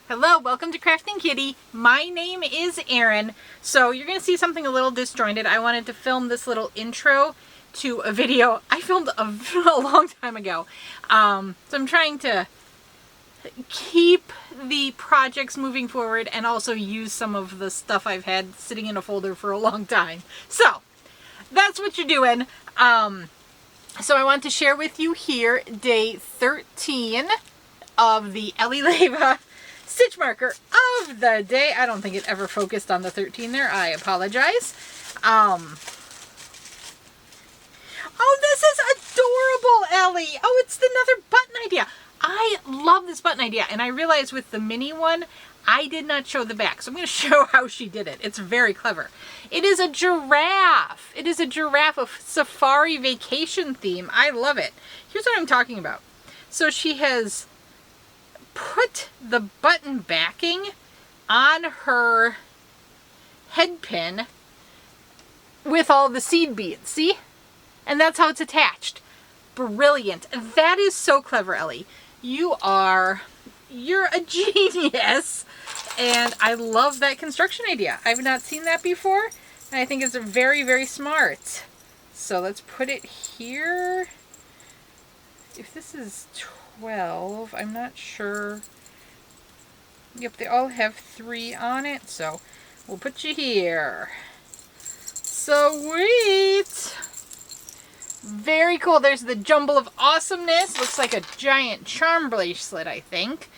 Hello, welcome to Krafting Kitty. My name is Erin. So you're going to see something a little disjointed. I wanted to film this little intro to a video I filmed a long time ago. So I'm trying to keep the projects moving forward and also use some of the stuff I've had sitting in a folder for a long time. So that's what you're doing. So I want to share with you here day 13 of the Ellie Leva stitch marker of the day. I don't think it ever focused on the 13 there. I apologize. Oh, this is adorable, Ellie. Oh, it's another button idea. I love this button idea, and I realized with the mini one, I did not show the back, so I'm going to show how she did it. It's very clever. It is a giraffe. It is a giraffe of safari vacation theme. I love it. Here's what I'm talking about. So she has put the button backing on her head pin with all the seed beads, see? And that's how it's attached. Brilliant. That is so clever, Ellie. You're a genius. And I love that construction idea. I've not seen that before, and I think it's very, very smart. So let's put it here. If this is 12, I'm not sure. Yep, they all have 3 on it, so we'll put you here. Sweet! Very cool. There's the jumble of awesomeness. Looks like a giant charm bracelet, I think.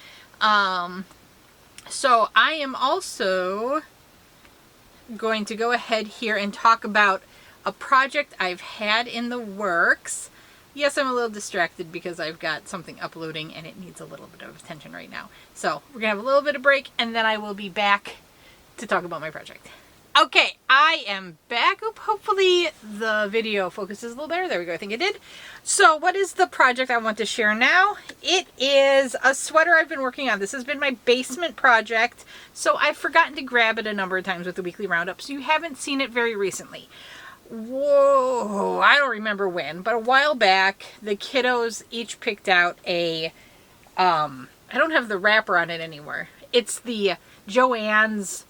So I am also going to go ahead here and talk about a project I've had in the works. Yes, I'm a little distracted because I've got something uploading and it needs a little bit of attention right now. So we're going to have a little bit of break and then I will be back to talk about my project. Okay, I am back. Oop, hopefully the video focuses a little better. There we go. I think it did. So what is the project I want to share now? It is a sweater I've been working on. This has been my basement project, so I've forgotten to grab it a number of times with the weekly roundup, so you haven't seen it very recently. Whoa, I don't remember when, but a while back, the kiddos each picked out a, I don't have the wrapper on it anymore. It's the Joann's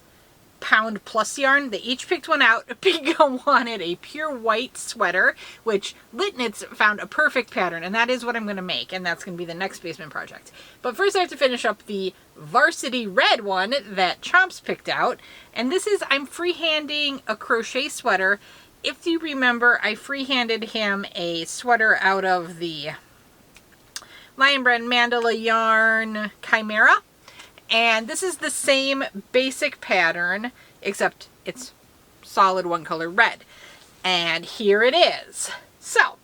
Pound Plus yarn. They each picked one out. Bingo wanted a pure white sweater, which Litnitz found a perfect pattern, and that is what I'm going to make, and that's going to be the next basement project. But first I have to finish up the varsity red one that Chomps picked out, and this is, I'm freehanding a crochet sweater. If you remember, I freehanded him a sweater out of the Lion Brand Mandala yarn Chimera. And this is the same basic pattern, except it's solid one color red. And here it is. So,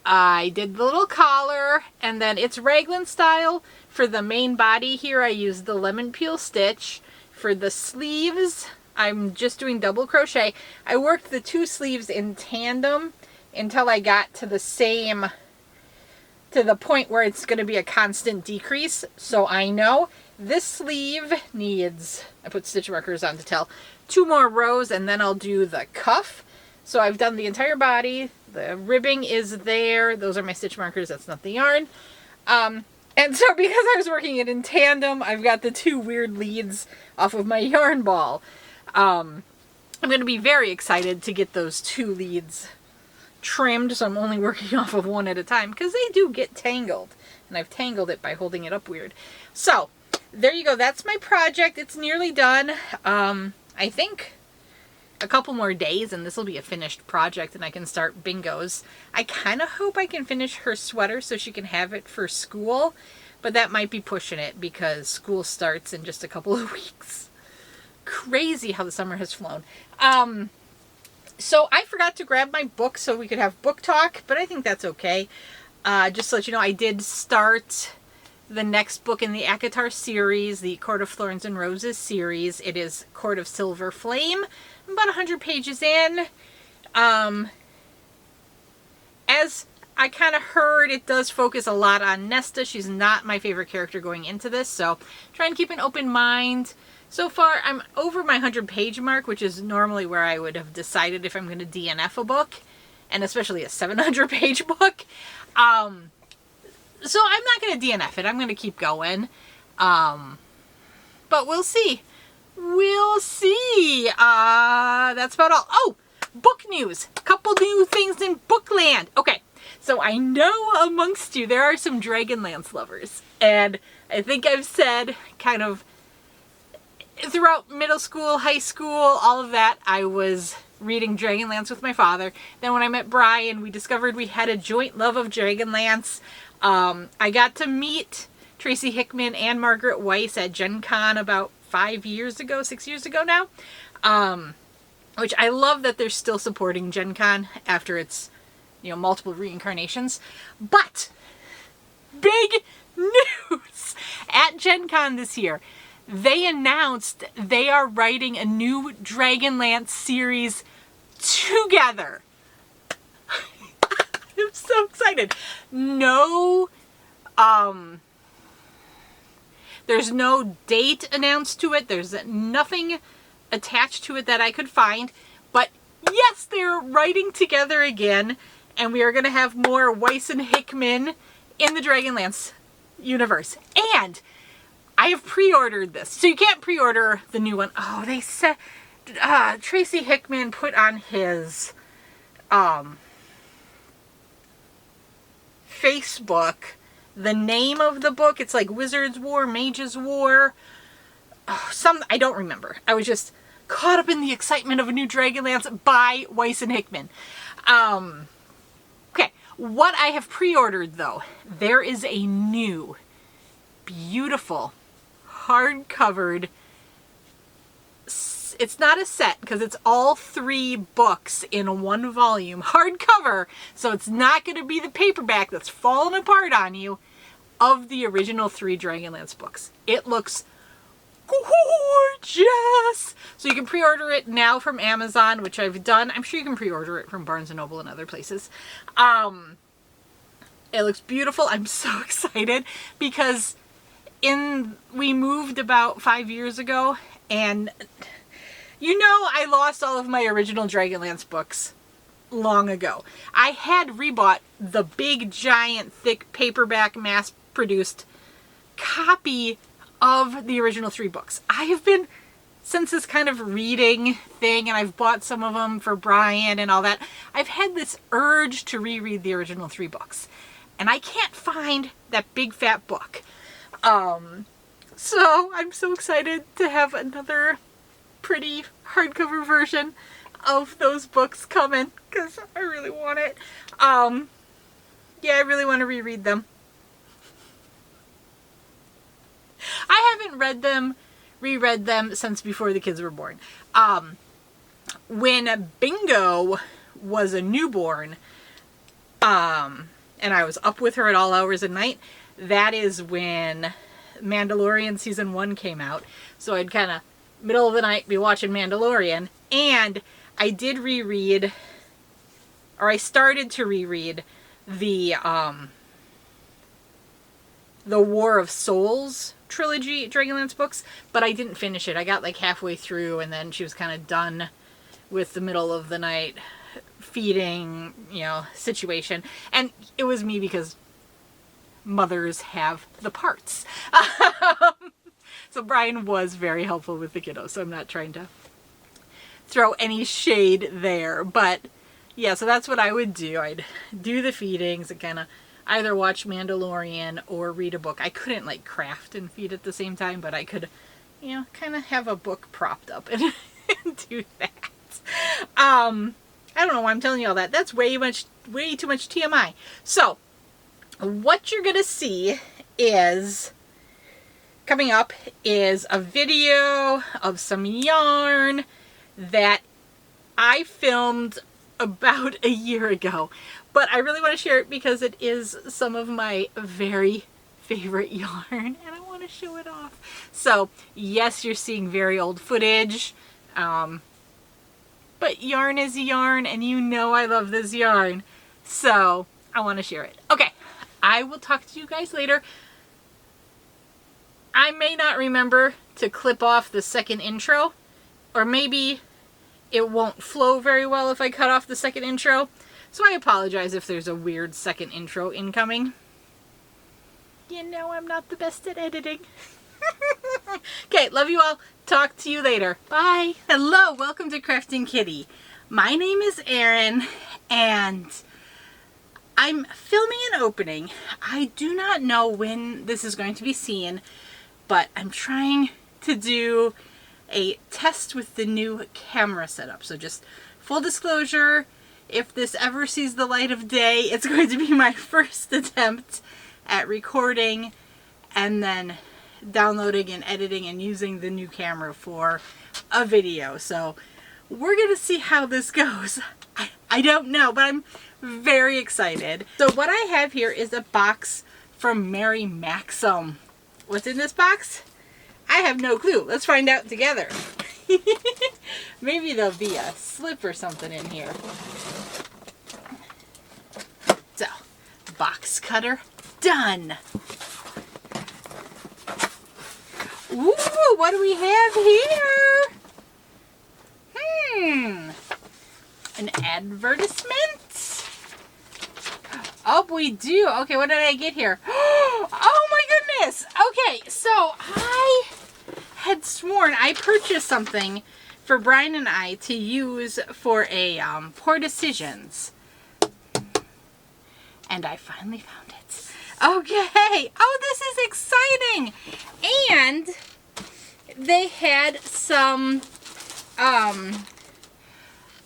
I did the little collar, and then it's raglan style. For the main body here, I used the lemon peel stitch. For the sleeves, I'm just doing double crochet. I worked the 2 sleeves in tandem until I got to the same, to the point where it's going to be a constant decrease. So I know this sleeve needs, I put stitch markers on to tell, 2 more rows and then I'll do the cuff. So I've done the entire body. The ribbing is there. Those are my stitch markers. That's not the yarn. And so because I was working it in tandem, I've got the 2 weird leads off of my yarn ball. I'm going to be very excited to get those 2 leads trimmed, so I'm only working off of one at a time because they do get tangled, and I've tangled it by holding it up weird. So there you go. That's my project. It's nearly done. I think a couple more days and this will be a finished project and I can start bingos. I kind of hope I can finish her sweater so she can have it for school, but that might be pushing it because school starts in just a couple of weeks. Crazy how the summer has flown. So I forgot to grab my book so we could have book talk, but I think that's okay. Just to let you know, I did start the next book in the ACOTAR series, the Court of Thorns and Roses series. It is Court of Silver Flame. I'm about 100 pages in. As I kind of heard, it does focus a lot on Nesta. She's not my favorite character going into this, so try and keep an open mind. So far, I'm over my 100-page mark, which is normally where I would have decided if I'm going to DNF a book, and especially a 700-page book. So I'm not going to DNF it. I'm going to keep going. but we'll see. We'll see. That's about all. Oh, book news. A couple new things in Bookland. Okay, so I know amongst you there are some Dragonlance lovers. And I think I've said kind of throughout middle school, high school, all of that, I was reading Dragonlance with my father. Then when I met Brian, we discovered we had a joint love of Dragonlance. I got to meet Tracy Hickman and Margaret Weiss at Gen Con about 6 years ago now. Which I love that they're still supporting Gen Con after its, multiple reincarnations. But big news at Gen Con this year. They announced they are writing a new Dragonlance series together. I'm so excited. No, there's no date announced to it. There's nothing attached to it that I could find. But yes, they're writing together again. And we are going to have more Weiss and Hickman in the Dragonlance universe. And I have pre-ordered this. So you can't pre-order the new one. Oh, they said Tracy Hickman put on his Facebook the name of the book. It's like Wizard's War, Mage's War. Oh, I don't remember. I was just caught up in the excitement of a new Dragonlance by Weiss and Hickman. Okay, what I have pre-ordered though, there is a new, beautiful, hardcovered, it's not a set because it's all 3 books in one volume, hardcover, so it's not going to be the paperback that's falling apart on you, of the original 3 Dragonlance books. It looks gorgeous! So you can pre-order it now from Amazon, which I've done. I'm sure you can pre-order it from Barnes & Noble and other places. It looks beautiful. I'm so excited because we moved about 5 years ago, and I lost all of my original Dragonlance books long ago. I had rebought the big, giant, thick paperback, mass-produced copy of the original 3 books. I have been, since this kind of reading thing, and I've bought some of them for Brian and all that, I've had this urge to reread the original 3 books. And I can't find that big fat book. So I'm so excited to have another pretty hardcover version of those books coming, because I really want it. Yeah, I really want to reread them. I haven't reread them since before the kids were born. When Bingo was a newborn, and I was up with her at all hours of night, that is when Mandalorian season 1 came out. So I'd kind of middle of the night be watching Mandalorian, and I did reread, or I started to reread the War of Souls trilogy Dragonlance books, but I didn't finish it. I got like halfway through, and then she was kind of done with the middle of the night feeding, situation. And it was me because mothers have the parts. So Brian was very helpful with the kiddos, so I'm not trying to throw any shade there. But yeah, so that's what I would do. I'd do the feedings and kind of either watch Mandalorian or read a book. I couldn't like craft and feed at the same time, but I could, kind of have a book propped up and do that. I don't know why I'm telling you all that. That's way too much TMI. So what you're gonna see is coming up is a video of some yarn that I filmed about a year ago, but I really want to share it because it is some of my very favorite yarn and I want to show it off. So yes, you're seeing very old footage, but yarn is yarn, and I love this yarn, so I want to share it. Okay, I will talk to you guys later. I may not remember to clip off the second intro, or maybe it won't flow very well if I cut off the second intro. So I apologize if there's a weird second intro incoming. I'm not the best at editing. Okay, Okay, love you all. Talk to you later. Bye. Hello, welcome to Krafting Kitty. My name is Erin, and I'm filming an opening. I do not know when this is going to be seen, but I'm trying to do a test with the new camera setup. So just full disclosure, if this ever sees the light of day, it's going to be my first attempt at recording and then downloading and editing and using the new camera for a video. So we're gonna see how this goes. I don't know, but I'm very excited. So what I have here is a box from Maxim. What's in this box? I have no clue. Let's find out together. Maybe there'll be a slip or something in here. So, box cutter done. Ooh, what do we have here? An advertisement? Oh, we do. Okay, what did I get here? Oh my goodness. Okay, so I had sworn I purchased something for Brian and I to use for a Poor Decisions. And I finally found it. Okay. Oh, this is exciting. And they had some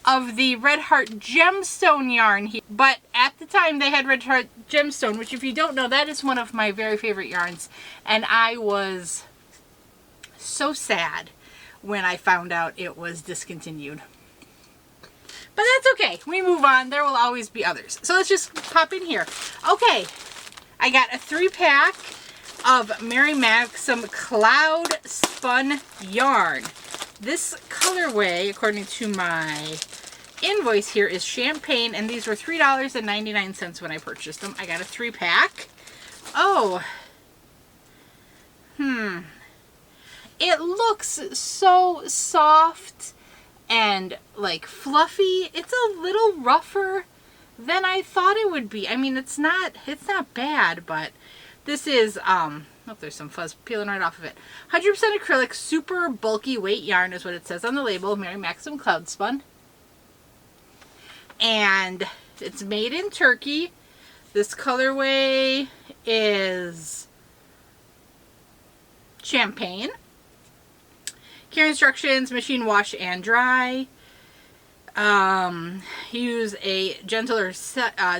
of the Red Heart Gemstone yarn here. But at the time they had Red Heart Gemstone, which if you don't know, that is one of my very favorite yarns. And I was so sad when I found out it was discontinued. But that's okay. We move on. There will always be others. So let's just pop in here. Okay. I got a 3-pack of Maxim Cloud Spun yarn. This colorway, according to my invoice here, is Champagne, and these were $3.99 when I purchased them. I got a 3-pack. Oh. It looks so soft and like fluffy. It's a little rougher than I thought it would be. I mean, it's not bad, but this is oh, there's some fuzz peeling right off of it. 100% acrylic, super bulky weight yarn is what it says on the label. Maxim Cloud Spun. And it's made in Turkey. This colorway is Champagne. Care instructions: machine wash and dry. Use a gentle or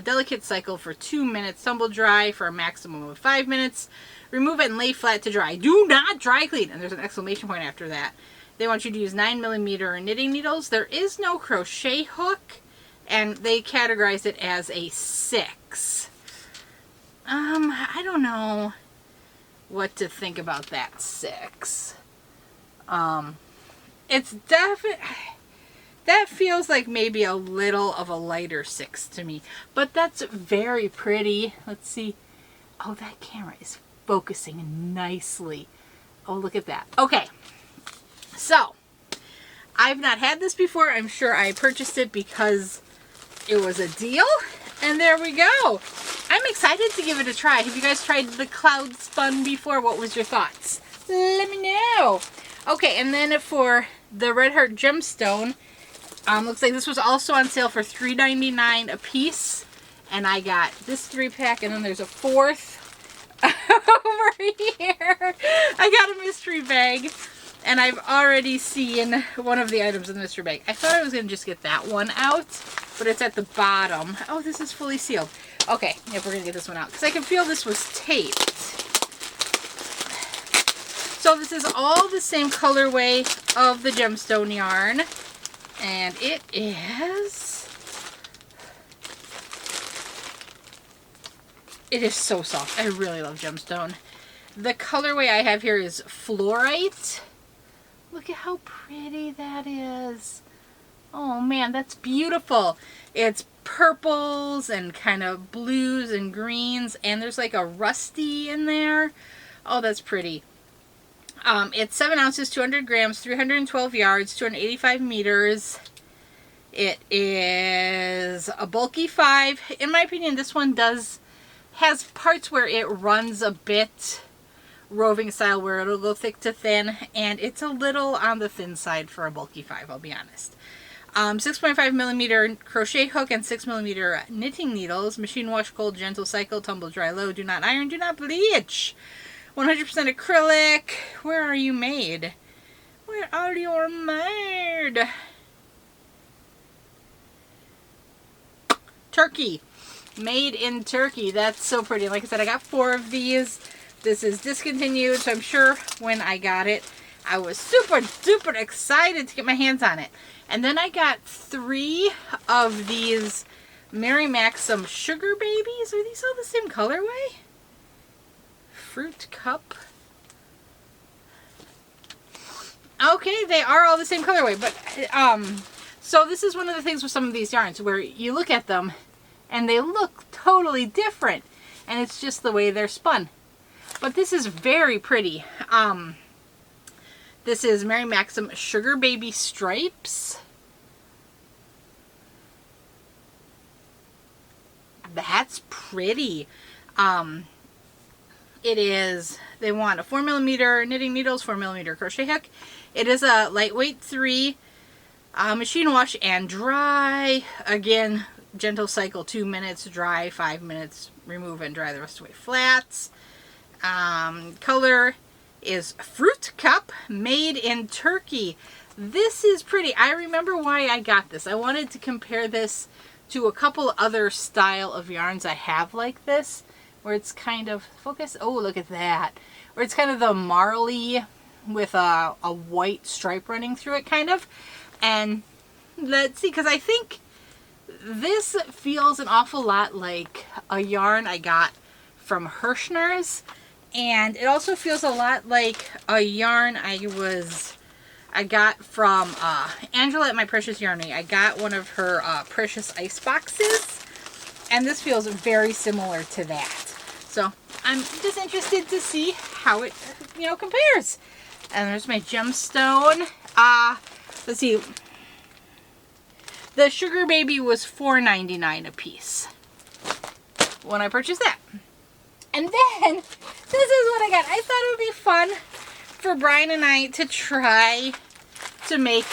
delicate cycle for 2 minutes. Tumble dry for a maximum of 5 minutes. Remove and lay flat to dry. Do not dry clean. And there's an exclamation point after that. They want you to use 9mm knitting needles. There is no crochet hook, and they categorize it as a 6. I don't know what to think about that 6. It's definitely, that feels like maybe a little of a lighter 6 to me, but that's very pretty. Let's see. Oh, that camera is focusing nicely. Oh, look at that. Okay. So, I've not had this before. I'm sure I purchased it because it was a deal. And there we go. I'm excited to give it a try. Have you guys tried the Cloud Spun before? What was your thoughts? Let me know. Okay, and then for the Red Heart Gemstone, looks like this was also on sale for $3.99 a piece. And I got this 3-pack, and then there's a 4th over here. I got a mystery bag, and I've already seen one of the items in the mystery bag. I thought I was going to just get that one out, but it's at the bottom. Oh, this is fully sealed. Okay, yep, we're going to get this one out, because I can feel this was taped. So this is all the same colorway of the gemstone yarn, and it is so soft. I really love gemstone. The colorway I have here is Fluorite. Look at how pretty that is. Oh man, that's beautiful. It's purples and kind of blues and greens, and there's like a rusty in there. Oh, that's pretty. It's 7 ounces, 200 grams, 312 yards, 285 meters. It is a bulky 5. In my opinion, this one has parts where it runs a bit roving style where it'll go thick to thin, and it's a little on the thin side for a bulky 5, I'll be honest. 6.5 millimeter crochet hook and 6 millimeter knitting needles. Machine wash cold, gentle cycle, tumble dry low, do not iron, do not bleach. 100% acrylic. Where are you made? Where are you made? Turkey. Made in Turkey. That's so pretty. Like I said, I got 4 of these. This is discontinued, so I'm sure when I got it, I was super duper excited to get my hands on it. And then I got 3 of these Mary Maxim Sugar Babies. Are these all the same colorway? Fruit Cup. Okay, they are all the same colorway, but so this is one of the things with some of these yarns where you look at them and they look totally different, and it's just the way they're spun. But this is very pretty. This is Mary Maxim Sugar Baby Stripes. That's pretty. It is, they want a 4 millimeter knitting needles, 4 millimeter crochet hook. It is a lightweight 3, machine wash and dry. Again, gentle cycle 2 minutes, dry 5 minutes, remove and dry the rest away flats. Color is Fruit Cup, made in Turkey. This is pretty. I remember why I got this. I wanted to compare this to a couple other style of yarns I have like this, where it's kind of, focus, oh look at that, where it's kind of the marley with a white stripe running through it kind of. And let's see, because I think this feels an awful lot like a yarn I got from Hirschner's, and it also feels a lot like a yarn I got from Angela at My Precious Yarny. I got one of her Precious Ice boxes, and this feels very similar to that. So I'm just interested to see how it, compares. And there's my gemstone. Let's see. The Sugar Baby was $4.99 a piece when I purchased that. And then this is what I got. I thought it would be fun for Brian and I to try to make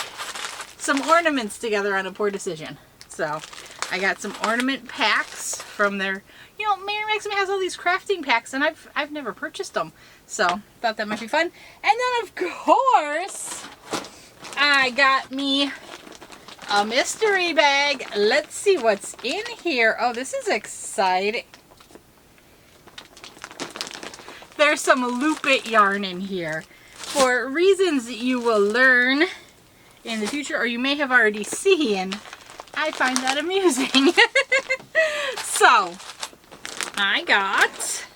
some ornaments together on a Poor Decision. So I got some ornament packs from their, Mary Maxim has all these crafting packs, and I've never purchased them. So thought that might be fun. And then of course I got me a mystery bag. Let's see what's in here. Oh, this is exciting. There's some Loop It yarn in here for reasons that you will learn in the future, or you may have already seen. I find that amusing. So, I got,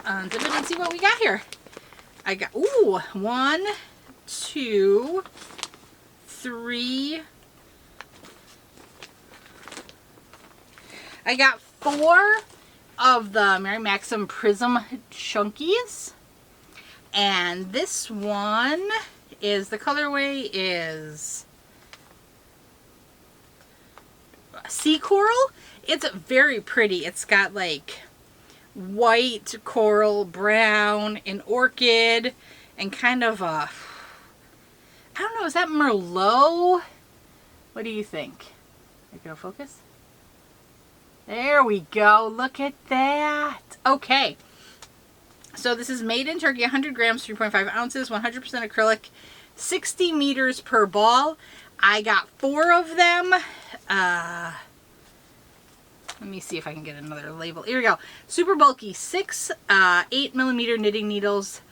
let's see what we got here. I got, 1, 2, 3. I got 4 of the Mary Maxim Prism Chunkies. And this one is, the colorway is Sea Coral. It's very pretty. It's got like white, coral, brown, and orchid, and kind of a, I don't know, is that Merlot? What do you think? Are you gonna focus? There we go. Look at that. Okay. So this is made in Turkey, 100 grams, 3.5 ounces, 100% acrylic, 60 meters per ball. I got 4 of them. Let me see if I can get another label. Here we go. Super bulky, 6 8 millimeter knitting needles,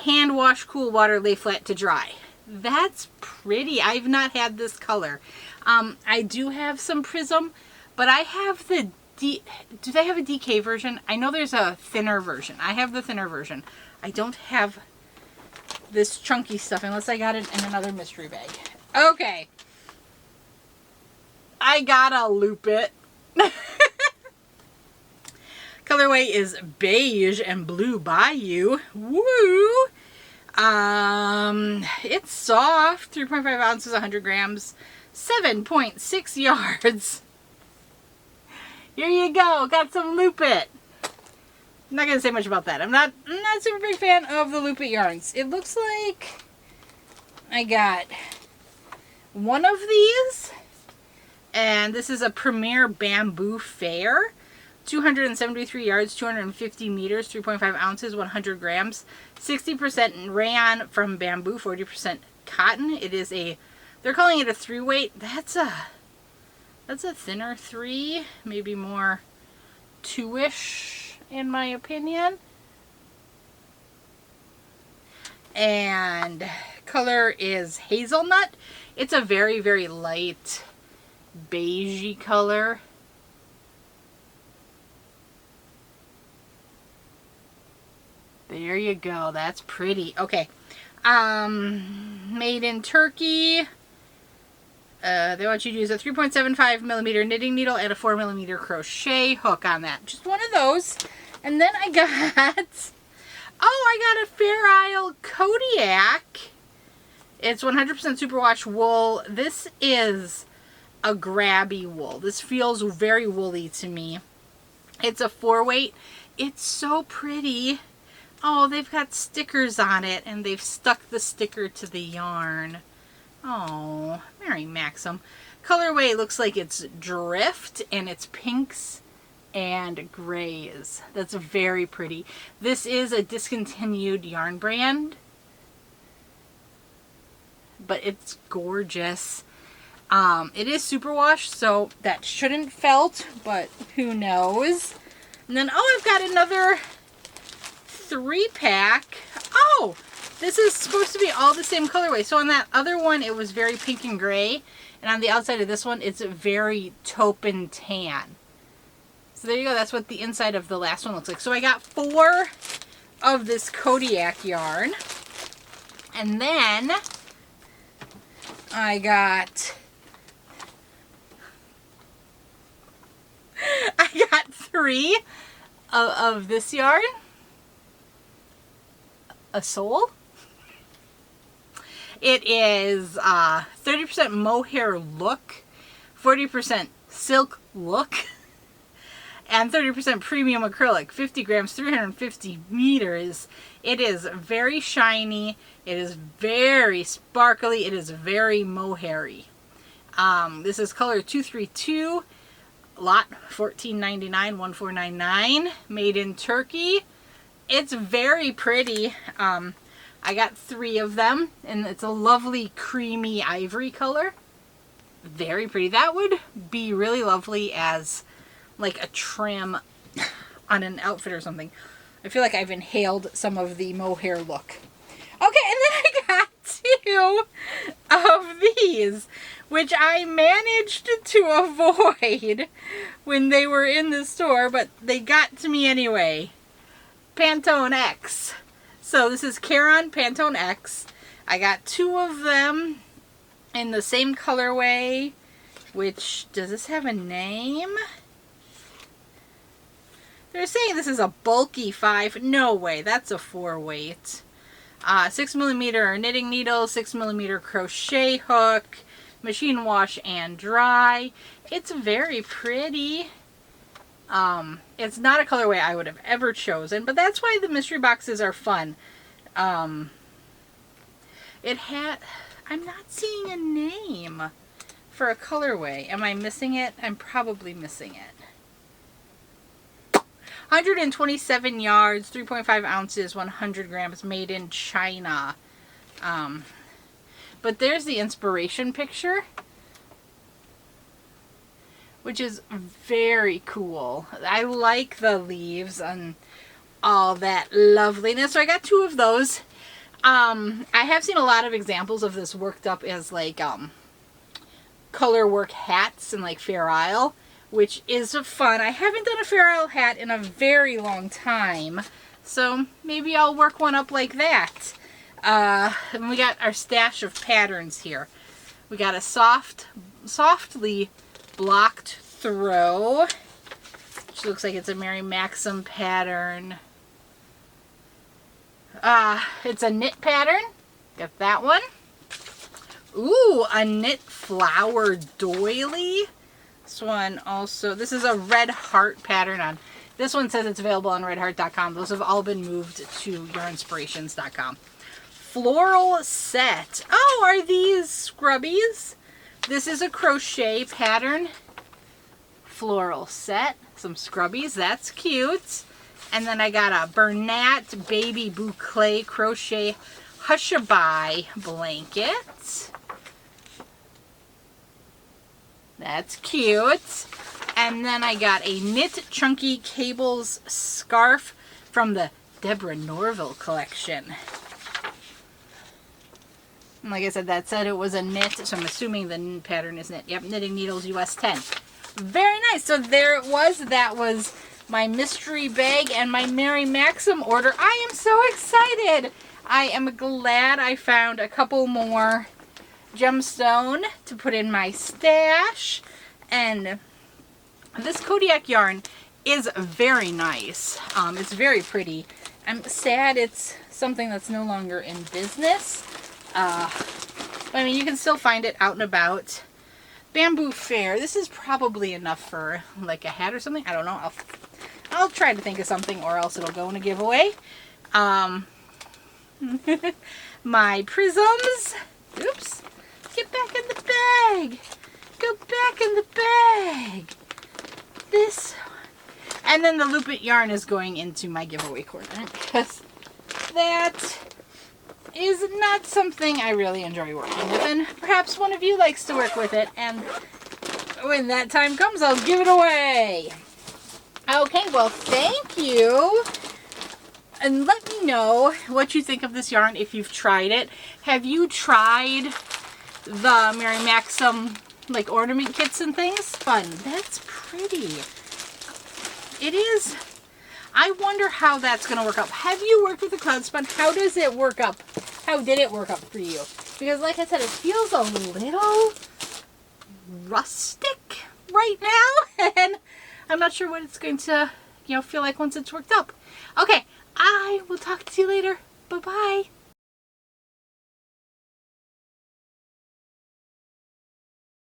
hand wash, cool water, lay flat to dry. That's pretty. I've not had this color. I do have some Prism, but I have the do they have a DK version? I know there's a thinner version. I have the thinner version. I don't have this chunky stuff unless I got it in another mystery bag. Okay. I gotta Loop It. Colorway is Beige and Blue Bayou. Woo! It's soft. 3.5 ounces, 100 grams, 7.6 yards. Here you go. Got some Loop It. I'm not going to say much about that. I'm not super big fan of the Loop It yarns. It looks like I got one of these, and this is a Premier Bamboo Fair. 273 yards, 250 meters, 3.5 ounces, 100 grams, 60% rayon from bamboo, 40% cotton. It is they're calling it a 3-weight. That's a thinner 3, maybe more 2-ish in my opinion. And color is hazelnut. It's a very, very light beigey color. There you go. That's pretty. Okay. Made in Turkey. They want you to use a 3.75 millimeter knitting needle and a 4 millimeter crochet hook on that. Just one of those. And then I got, I got a Fair Isle Kodiak. It's 100% superwash wool. This is a grabby wool. This feels very woolly to me. It's a 4-weight. It's so pretty. Oh, they've got stickers on it, and they've stuck the sticker to the yarn. Oh, Mary Maxim. Colorway looks like it's drift, and it's pinks and grays. That's very pretty. This is a discontinued yarn brand, but it's gorgeous. It is superwash, so that shouldn't felt, but who knows. And then, I've got another 3-pack. Oh, this is supposed to be all the same colorway. So on that other one, it was very pink and gray. And on the outside of this one, it's very taupe and tan. So there you go. That's what the inside of the last one looks like. So I got 4 of this Kodiak yarn. And then I got 3 of this yarn. A sole. It is 30% mohair look, 40% silk look, and 30% premium acrylic. 50 grams, 350 meters. It is very shiny. It is very sparkly. It is very mohairy. This is color 232, lot 1499, 1499, made in Turkey. It's very pretty. I got 3 of them, and it's a lovely creamy ivory color. Very pretty. That would be really lovely as like a trim on an outfit or something. I feel like I've inhaled some of the mohair look. Okay, and then I got 2 of these, which I managed to avoid when they were in the store, but they got to me anyway. Pantone X. So this is Caron Pantone X. I got 2 of them in the same colorway, which, does this have a name? They're saying this is a bulky 5. No way, that's a 4-weight. 6 millimeter knitting needle, 6 millimeter crochet hook, machine wash and dry. It's very pretty. It's not a colorway I would have ever chosen, but that's why the mystery boxes are fun. I'm not seeing a name for a colorway. Am I missing it? I'm probably missing it. 127 yards, 3.5 ounces, 100 grams, made in China. But there's the inspiration picture, which is very cool. I like the leaves and all that loveliness. So I got 2 of those. I have seen a lot of examples of this worked up as like color work hats in like Fair Isle, which is fun. I haven't done a Fair Isle hat in a very long time, so maybe I'll work one up like that. And we got our stash of patterns here. We got a softly blocked throw, which looks like it's a Mary Maxim pattern. It's a knit pattern. Got that one. Ooh, a knit flower doily. This one also, this is a red heart pattern on This one says it's available on redheart.com. Those have all been moved to yourinspirations.com. Floral set. Oh, are these scrubbies? This is a crochet pattern. Floral set. Some scrubbies. That's cute. And then I got a Bernat Baby Boucle crochet Hushabye blanket. That's cute. And then I got a Knit Chunky Cables scarf from the Deborah Norville collection. And like I said, that said it was a knit, so I'm assuming the pattern is knit. Yep, Knitting Needles US 10. Very nice. So there it was. That was my mystery bag and my Mary Maxim order. I am so excited. I am glad I found a couple more gemstone to put in my stash. And this Kodiak yarn is very nice. It's very pretty. I'm sad it's something that's no longer in business. But I mean, you can still find it out and about. Bamboo Fair. This is probably enough for like a hat or something. I don't know. I'll try to think of something, or else it'll go in a giveaway. My prisms. Oops. Get back in the bag. Go back in the bag. This one. And then the Loop It yarn is going into my giveaway corner, because that is not something I really enjoy working with, and perhaps one of you likes to work with it, and when that time comes, I'll give it away. Okay, well, thank you. And let me know what you think of this yarn if you've tried it. Have you tried the Mary Maxim like ornament kits and things? Fun. That's pretty. It is. I wonder how that's going to work up. Have you worked with the Cloud Spun? How does it work up? How did it work up for you? Because like I said, it feels a little rustic right now. And I'm not sure what it's going to, feel like once it's worked up. Okay, I will talk to you later. Bye-bye.